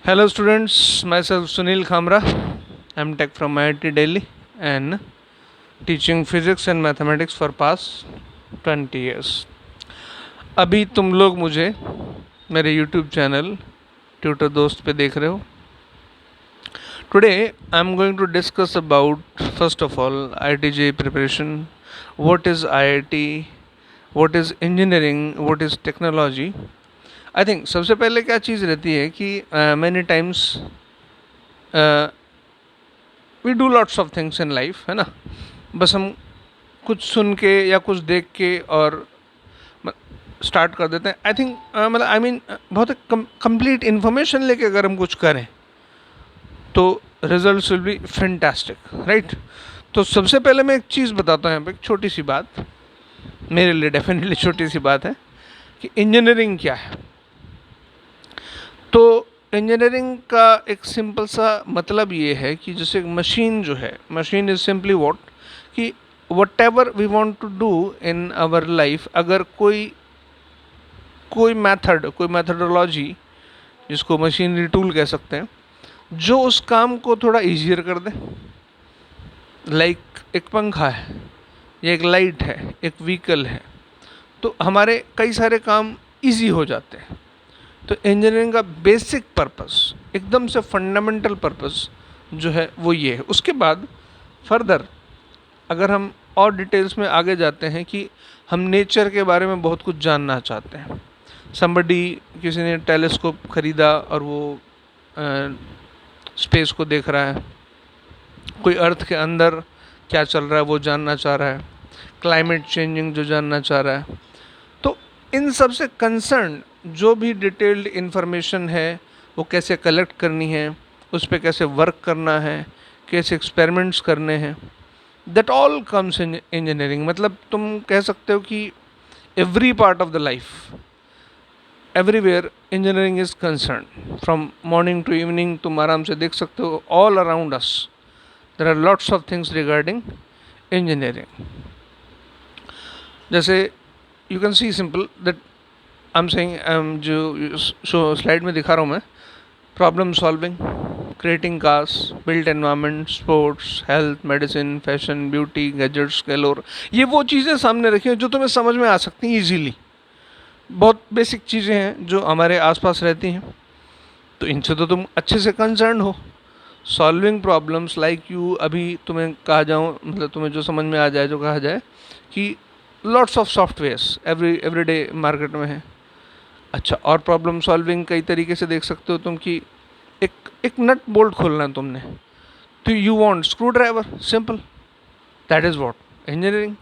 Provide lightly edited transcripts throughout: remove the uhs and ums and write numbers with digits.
Hello students, myself Sunil Khamra. I'm Tech from IIT Delhi and teaching physics and mathematics for past 20 years. अभी तुम लोग मुझे मेरे YouTube channel tutor दोस्त पे देख रहे हो. Today I'm going to discuss about first of all IIT preparation, what is IIT, what is engineering, what is technology. I think सबसे पहले क्या चीज़ रहती है कि many times we do lots of things in life, है ना. बस हम कुछ सुन के या कुछ देख के और स्टार्ट कर देते हैं. आई थिंक मतलब आई मीन बहुत कंप्लीट इन्फॉर्मेशन लेके अगर हम कुछ करें तो results will be fantastic, right. तो सबसे पहले मैं एक चीज़ बताता हूँ यहाँ पे, एक छोटी सी बात, मेरे लिए डेफिनेटली छोटी सी बात है कि इंजीनियरिंग क्या है. तो इंजीनियरिंग का एक सिंपल सा मतलब ये है कि जैसे मशीन जो है, मशीन इज़ सिंपली व्हाट कि whatever we want to do in our life, अगर कोई मैथडोलॉजी जिसको मशीनरी टूल कह सकते हैं, जो उस काम को थोड़ा ईजियर कर दे. लाइक एक पंखा है या एक लाइट है, एक व्हीकल है, तो हमारे कई सारे काम ईजी हो जाते हैं. तो इंजीनियरिंग का बेसिक पर्पस, एकदम से फंडामेंटल पर्पस जो है वो ये है. उसके बाद फर्दर अगर हम और डिटेल्स में आगे जाते हैं कि हम नेचर के बारे में बहुत कुछ जानना चाहते हैं. किसी ने टेलीस्कोप खरीदा और वो स्पेस को देख रहा है, कोई अर्थ के अंदर क्या चल रहा है वो जानना चाह रहा है, क्लाइमेट चेंजिंग जो जानना चाह रहा है. तो इन सब से कंसर्न जो भी डिटेल्ड इन्फॉर्मेशन है वो कैसे कलेक्ट करनी है, उस पर कैसे वर्क करना है, कैसे एक्सपेरिमेंट्स करने हैं, that all comes in engineering. मतलब तुम कह सकते हो कि every part of the life, everywhere engineering is concern. From morning to evening तुम आराम से देख सकते हो, all around us there are lots of things regarding engineering. जैसे you can see simple that I am saying, जो slide में दिखा रहा हूँ मैं, problem solving, creating cars, built environment, sports, health, medicine, fashion, beauty, gadgets, galore, ये वो चीज़ें सामने रखी हैं जो तुम्हें समझ में आ सकती हैं ईजीली. बहुत बेसिक चीज़ें हैं जो हमारे आसपास रहती हैं, तो इनसे तो तुम अच्छे से कंसर्न हो. सॉल्विंग प्रॉब्लम्स लाइक यू, अभी तुम्हें कहा जाऊँ, मतलब तुम्हें जो समझ में आ जाए, जो कहा जाए कि lots of softwares everyday market में है. अच्छा, और प्रॉब्लम सॉल्विंग कई तरीके से देख सकते हो तुम कि एक नट बोल्ट खोलना है तुमने, तो you want screwdriver, simple, that is what engineering.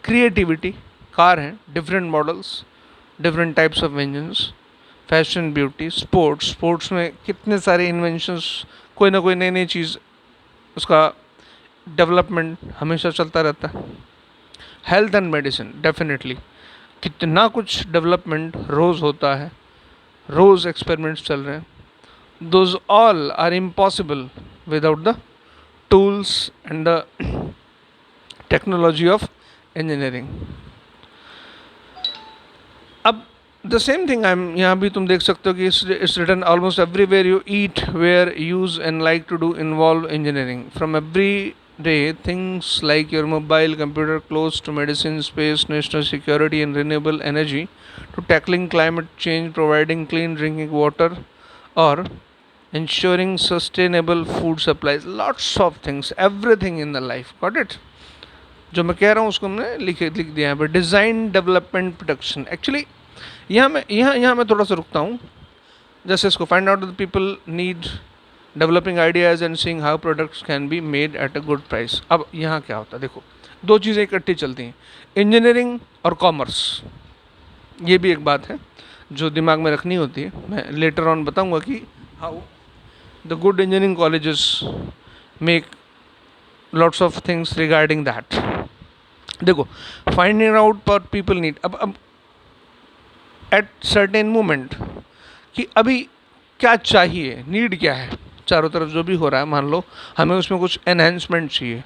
Creativity, car हैं, different models, different types of engines, fashion, beauty, sports में कितने सारे इन्वेंशंस, कोई ना कोई नई नई चीज़, उसका डेवलपमेंट हमेशा चलता रहता है. हेल्थ एंड मेडिसिन, डेफिनेटली कितना कुछ डेवलपमेंट रोज़ होता है, रोज़ एक्सपेरिमेंट्स चल रहे हैं. Those all are impossible without the tools and the technology of engineering. अब द सेम थिंग यहाँ भी तुम देख सकते हो कि it's written almost everywhere you eat, where, use and like to do involve engineering. From every day, things like your mobile, computer, clothes, to medicine, space, national security and renewable energy, to tackling climate change, providing clean drinking water, or ensuring sustainable food supplies. Lots of things, everything in the life. Got it? जो मैं कह रहा हूँ उसको हमने लिख दिया है पर डिज़ाइन, डेवलपमेंट, प्रोडक्शन. एक्चुअली यहाँ मैं थोड़ा सा रुकता हूँ. जैसे इसको find out the people need, developing ideas and seeing how products can be made at a good price. अब यहाँ क्या होता है, देखो दो चीज़ें इकट्ठी चलती हैं, इंजीनियरिंग और कॉमर्स. ये भी एक बात है जो दिमाग में रखनी होती है. मैं लेटर ऑन बताऊँगा कि how the good engineering colleges make lots of things regarding that. देखो, finding out what people need. अब एट सर्टेन मोमेंट कि अभी क्या चाहिए, नीड क्या है, चारों तरफ जो भी हो रहा है, मान लो हमें उसमें कुछ एनहेंसमेंट चाहिए.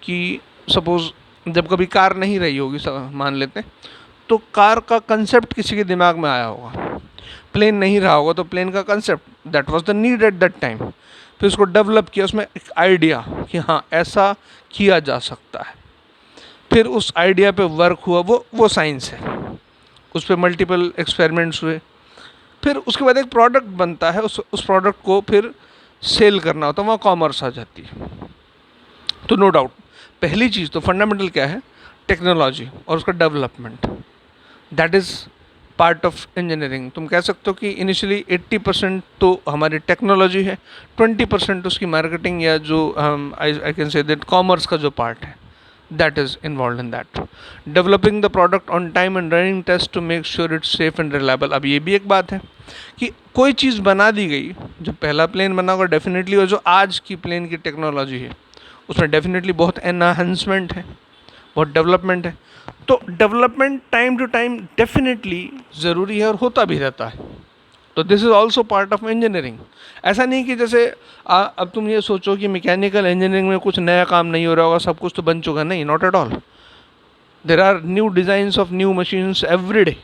कि सपोज़ जब कभी कार नहीं रही होगी, मान लेते हैं, तो कार का कंसेप्ट किसी के दिमाग में आया होगा, प्लेन नहीं रहा होगा तो प्लेन का concept that was the need at that time, फिर उसको डेवलप किया, उसमें एक आइडिया कि हाँ ऐसा किया जा सकता है, फिर उस आइडिया पे वर्क हुआ, वो साइंस है। उस पर मल्टीपल एक्सपेरिमेंट्स हुए, फिर उसके बाद एक प्रोडक्ट बनता है, उस प्रोडक्ट को फिर सेल करना होता है, वहाँ कॉमर्स आ जाती है। तो नो डाउट पहली चीज़ तो फंडामेंटल क्या है, टेक्नोलॉजी और उसका development, that is part of engineering. तुम कह सकते हो कि इनिशियली 80% तो हमारी टेक्नोलॉजी है, 20% उसकी मार्केटिंग या जो I can say that commerce का जो पार्ट है, that is involved in that. Developing the product on time and running tests to make sure it's safe and reliable. अब ये भी एक बात है कि कोई चीज़ बना दी गई, जो पहला प्लेन बना होगा डेफिनेटली, और जो आज की प्लेन की टेक्नोलॉजी है उसमें डेफिनेटली बहुत एनहांसमेंट है, बहुत डेवलपमेंट है। तो development time to time definitely ज़रूरी है और होता भी रहता है। तो this is also part of engineering. ऐसा नहीं कि जैसे अब तुम ये सोचो कि मैकेनिकल इंजीनियरिंग में कुछ नया काम नहीं हो रहा होगा, सब कुछ तो बन चुका, नहीं, not at all. There are new designs of new machines every day,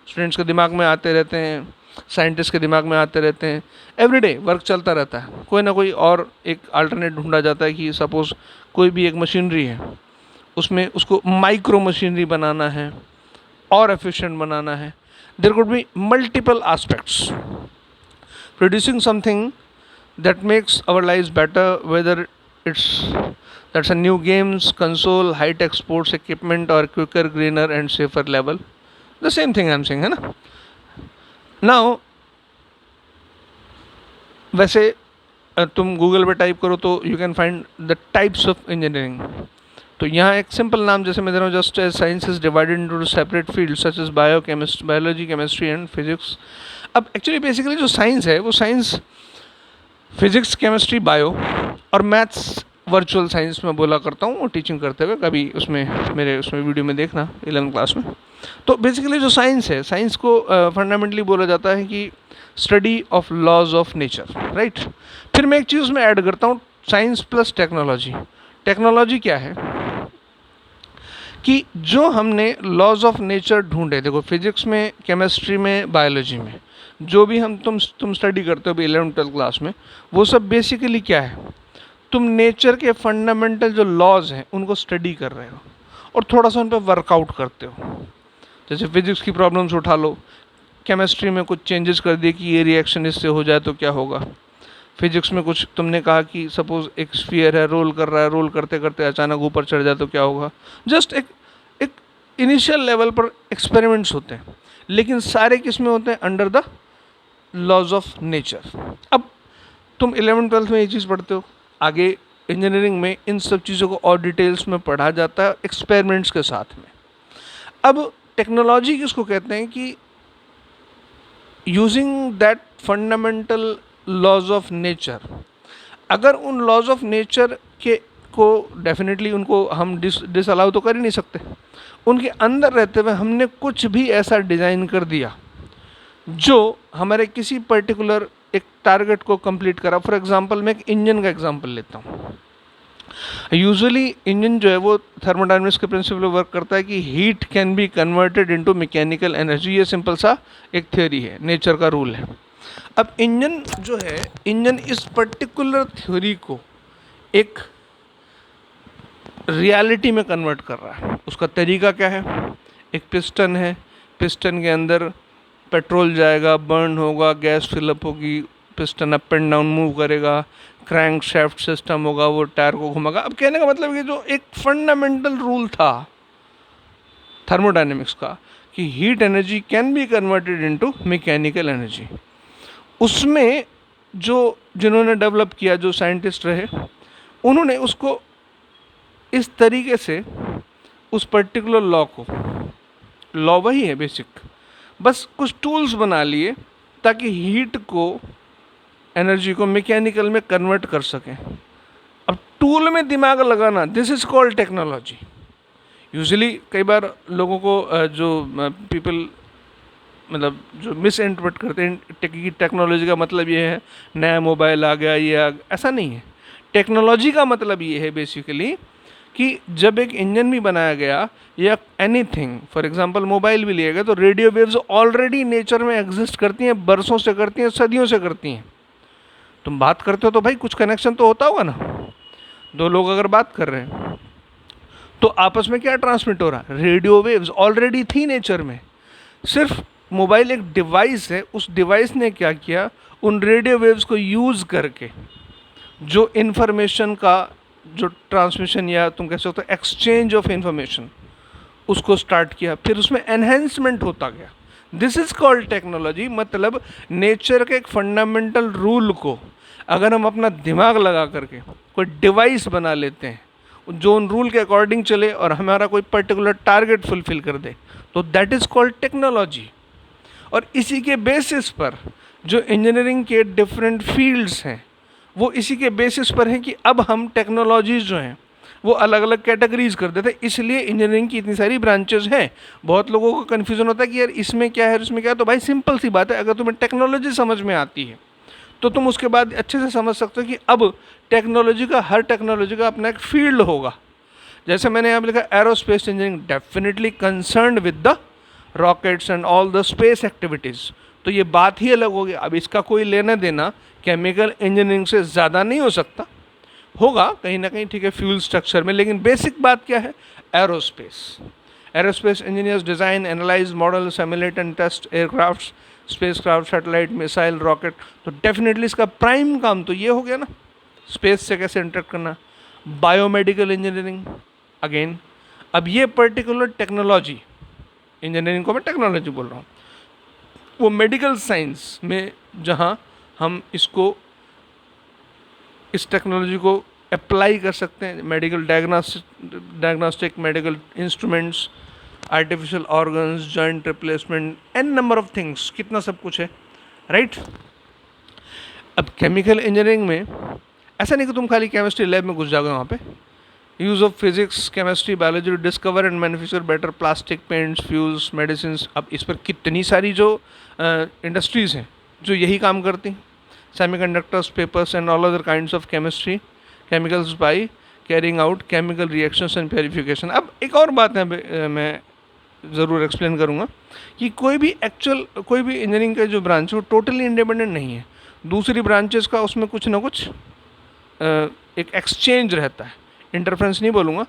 students के दिमाग में आते रहते हैं, साइंटिस्ट के दिमाग में आते रहते हैं, एवरी डे वर्क चलता रहता है, कोई ना कोई और एक अल्टरनेट ढूंढा जाता है कि सपोज़ कोई भी एक मशीनरी है, उसमें उसको माइक्रो मशीनरी बनाना है और एफिशिएंट बनाना है। There could be multiple aspects. Producing something that makes our lives better, whether that's a new games, console, high-tech sports equipment, or quicker, greener, and safer level. The same thing I'm saying, है ना? Now, वैसे तुम Google पे type करो तो you can find the types of engineering. तो यहाँ एक सिंपल नाम जैसे मैं दे रहा हूँ, just as science is divided into separate field such as biology, chemistry and physics. अब एक्चुअली बेसिकली जो साइंस है वो साइंस फिजिक्स, केमिस्ट्री, बायो और मैथ्स वर्चुअल साइंस में बोला करता हूँ टीचिंग करते हुए, कभी उसमें मेरे उसमें वीडियो में देखना 11th क्लास में। तो बेसिकली जो साइंस है, साइंस को फंडामेंटली बोला जाता है कि study of laws of nature, right. फिर मैं एक चीज़ में ऐड करता हूँ, साइंस प्लस टेक्नोलॉजी। टेक्नोलॉजी क्या है कि जो हमने लॉज ऑफ नेचर ढूंढे, देखो फिजिक्स में, केमिस्ट्री में, बायोलॉजी में, जो भी तुम स्टडी करते हो 11th-12th क्लास में, वो सब बेसिकली क्या है, तुम नेचर के फंडामेंटल जो लॉज हैं उनको स्टडी कर रहे हो और थोड़ा सा उन पर वर्कआउट करते हो। जैसे फिजिक्स की प्रॉब्लम्स उठा लो, केमिस्ट्री में कुछ चेंजेस कर दिए कि ये रिएक्शन इससे हो जाए तो क्या होगा। फिजिक्स में कुछ तुमने कहा कि सपोज एक स्फीयर है, रोल कर रहा है, रोल करते करते अचानक ऊपर चढ़ जाए तो क्या होगा। जस्ट एक इनिशियल लेवल पर एक्सपेरिमेंट्स होते हैं, लेकिन सारे किस में होते हैं, under the laws of nature. अब तुम 11th-12th में ये चीज़ पढ़ते हो, आगे इंजीनियरिंग में इन सब चीज़ों को और डिटेल्स में पढ़ा जाता है एक्सपेरिमेंट्स के साथ में। अब टेक्नोलॉजी किसको कहते हैं कि using that fundamental laws of nature, अगर उन लॉज ऑफ नेचर के को डेफिनेटली उनको हम डिसअलाउ तो कर ही नहीं सकते, उनके अंदर रहते हुए हमने कुछ भी ऐसा डिज़ाइन कर दिया जो हमारे किसी पर्टिकुलर एक टारगेट को कंप्लीट करा। फॉर एग्जांपल मैं एक इंजन का एग्जांपल लेता हूँ। यूजुअली इंजन जो है वो थर्मोडायनेमिक्स के प्रिंसिपल पे वर्क करता है कि heat can be converted into mechanical energy. ये सिंपल सा एक थ्योरी है, नेचर का रूल है। अब इंजन जो है, इंजन इस पर्टिकुलर थ्योरी को एक रियलिटी में कन्वर्ट कर रहा है। उसका तरीका क्या है, एक पिस्टन है, पिस्टन के अंदर पेट्रोल जाएगा, बर्न होगा, गैस फिलअप होगी, piston up and down move करेगा, क्रैंक शाफ्ट सिस्टम होगा, वो टायर को घुमाएगा। अब कहने का मतलब ये जो एक फंडामेंटल रूल था थर्मोडायनेमिक्स का कि heat energy can be converted into mechanical energy, उसमें जो जिन्होंने डेवलप किया, जो साइंटिस्ट रहे, उन्होंने उसको इस तरीके से उस पर्टिकुलर लॉ को, लॉ वही है बेसिक, बस कुछ टूल्स बना लिए ताकि हीट को, एनर्जी को मैकेनिकल में कन्वर्ट कर सकें। अब टूल में दिमाग लगाना, this is called technology. Usually कई बार लोगों को जो पीपल मतलब जो मिस इंटरप्रेट करते हैं टेक्नोलॉजी का मतलब ये है नया मोबाइल आ गया, ये ऐसा नहीं है। टेक्नोलॉजी का मतलब ये है बेसिकली कि जब एक इंजन भी बनाया गया या एनीथिंग, फॉर एग्जांपल मोबाइल भी लिया गया, तो रेडियो वेव्स ऑलरेडी नेचर में एग्जिस्ट करती हैं, बरसों से करती हैं, सदियों से करती हैं। तुम बात करते हो तो भाई कुछ कनेक्शन तो होता होगा ना, दो लोग अगर बात कर रहे हैं तो आपस में क्या ट्रांसमिट हो रहा है, रेडियो वेव्स ऑलरेडी थी नेचर में। सिर्फ मोबाइल एक डिवाइस है, उस डिवाइस ने क्या किया, उन रेडियो वेव्स को यूज़ करके जो इन्फॉर्मेशन का जो ट्रांसमिशन या तुम कह सकते हो एक्सचेंज ऑफ इंफॉर्मेशन, उसको स्टार्ट किया, फिर उसमें एनहेंसमेंट होता गया। This is called technology. मतलब नेचर के एक फंडामेंटल रूल को अगर हम अपना दिमाग लगा करके कोई डिवाइस बना लेते हैं जो उन रूल के अकॉर्डिंग चले और हमारा कोई पर्टिकुलर टारगेट फुलफिल कर दे, तो दैट इज़ कॉल्ड टेक्नोलॉजी। और इसी के बेसिस पर जो इंजीनियरिंग के डिफरेंट फील्ड्स हैं वो इसी के बेसिस पर हैं कि अब हम टेक्नोलॉजीज़ जो हैं वो अलग अलग कैटेगरीज कर देते हैं। इसलिए इंजीनियरिंग की इतनी सारी ब्रांचेस हैं। बहुत लोगों को कन्फ्यूज़न होता है कि यार इसमें क्या है इसमें क्या है। तो भाई सिंपल सी बात है, अगर तुम्हें टेक्नोलॉजी समझ में आती है तो तुम उसके बाद अच्छे से समझ सकते हो कि अब हर टेक्नोलॉजी का अपना एक फील्ड होगा। जैसे मैंने यहाँ पे लिखा aerospace engineering definitely concerned with the rockets and all the space activities, तो ये बात ही अलग होगी। अब इसका कोई लेना देना केमिकल इंजीनियरिंग से ज़्यादा नहीं हो सकता, होगा कहीं ना कहीं, ठीक है, फ्यूल स्ट्रक्चर में, लेकिन बेसिक बात क्या है, aerospace engineers design, analyse, model, simulate and test aircraft, spacecraft, satellite, missile, rocket. तो डेफिनेटली इसका प्राइम काम तो ये हो गया ना, स्पेस से कैसे इंटरेक्ट करना। बायोमेडिकल इंजीनियरिंग अगेन, अब ये पर्टिकुलर टेक्नोलॉजी, इंजीनियरिंग को मैं टेक्नोलॉजी बोल रहा हूँ, वो मेडिकल साइंस में जहाँ हम इस टेक्नोलॉजी को अप्लाई कर सकते हैं, medical diagnostic, medical instruments, artificial organs, joint replacement, n number of things, कितना सब कुछ है, राइट। अब केमिकल इंजीनियरिंग में ऐसा नहीं कि तुम खाली केमिस्ट्री लैब में घुस जाओगे, वहाँ पे use of physics, chemistry, biology, discover and manufacture better plastic, paints, fuels, medicine. अब इस पर कितनी सारी जो इंडस्ट्रीज़ हैं जो यही काम करती हैं, semiconductors, papers and all other kinds of chemistry, chemicals by carrying out chemical reactions and purification. अब एक और बात है, मैं ज़रूर एक्सप्लेन करूँगा कि कोई भी इंजीनियरिंग का जो ब्रांच है वो टोटली इंडिपेंडेंट नहीं है, दूसरी ब्रांचेस का उसमें कुछ ना कुछ एक एक्सचेंज रहता है, इंटरफ्रेंस नहीं बोलूँगा।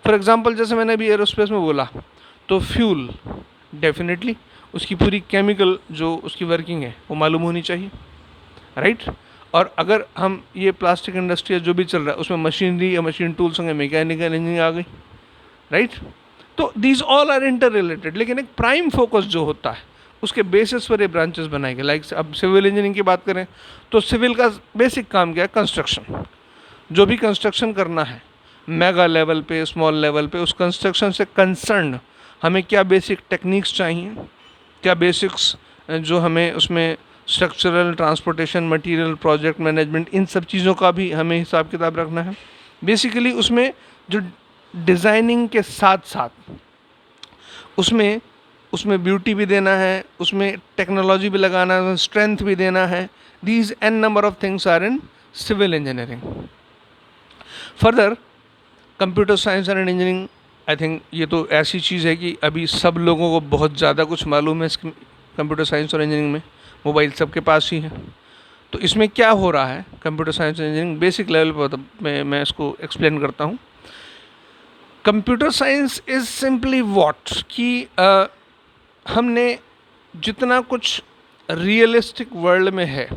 फॉर एग्जांपल जैसे मैंने अभी एरोस्पेस में बोला, तो फ्यूल डेफिनेटली उसकी पूरी केमिकल जो उसकी वर्किंग है वो मालूम होनी चाहिए, राइट। और अगर हम ये प्लास्टिक इंडस्ट्री जो भी चल रहा है उसमें मशीनरी या मशीन टूल्स होंगे, मैकेनिकल इंजीनियरिंग आ गई, राइट। तो these all are interrelated, लेकिन एक प्राइम फोकस जो होता है उसके बेसिस पर ये ब्रांचेस बनाए गए। लाइक अब सिविल इंजीनियरिंग की बात करें तो सिविल का बेसिक काम क्या है, कंस्ट्रक्शन। जो भी कंस्ट्रक्शन करना है मेगा लेवल पे, स्मॉल लेवल पे, उस कंस्ट्रक्शन से कंसर्न हमें क्या बेसिक टेक्निक्स चाहिए, क्या बेसिक्स जो हमें उसमें structural, transportation, material, project management, इन सब चीज़ों का भी हमें हिसाब किताब रखना है। बेसिकली उसमें जो डिज़ाइनिंग के साथ साथ उसमें ब्यूटी भी देना है, उसमें टेक्नोलॉजी भी लगाना है, स्ट्रेंथ भी देना है। These n number of things are in civil engineering. Further computer science and engineering, I think ये तो ऐसी चीज़ है कि अभी सब लोगों को बहुत ज़्यादा कुछ मालूम है कंप्यूटर साइंस और इंजीनियरिंग में, मोबाइल सबके पास ही है। तो इसमें क्या हो रहा है computer science engineering basic level पर, मैं इसको एक्सप्लेन करता हूँ। Computer science is simply what कि हमने जितना कुछ रियलिस्टिक वर्ल्ड में है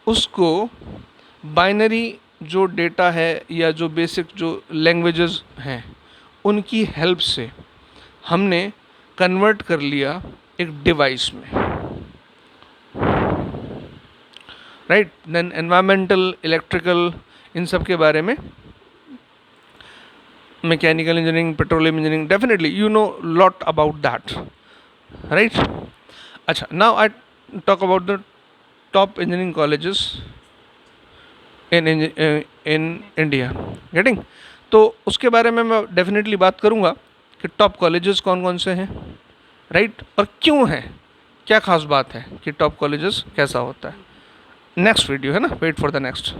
उसको बाइनरी जो डेटा है या जो बेसिक जो लैंग्वेजेस हैं उनकी हेल्प से हमने कन्वर्ट कर लिया एक डिवाइस में, राइट। देन एनवायरमेंटल, इलेक्ट्रिकल, इन सब के बारे में, mechanical engineering, petroleum engineering, definitely you know lot about that, right. अच्छा, now I talk about the top engineering colleges in India, getting. तो उसके बारे में मैं डेफिनेटली बात करूँगा कि टॉप कॉलेजेस कौन कौन से हैं, राइट, और क्यों हैं, क्या खास बात है कि टॉप कॉलेजेस कैसा होता है। नेक्स्ट वीडियो है ना, वेट फॉर द नेक्स्ट।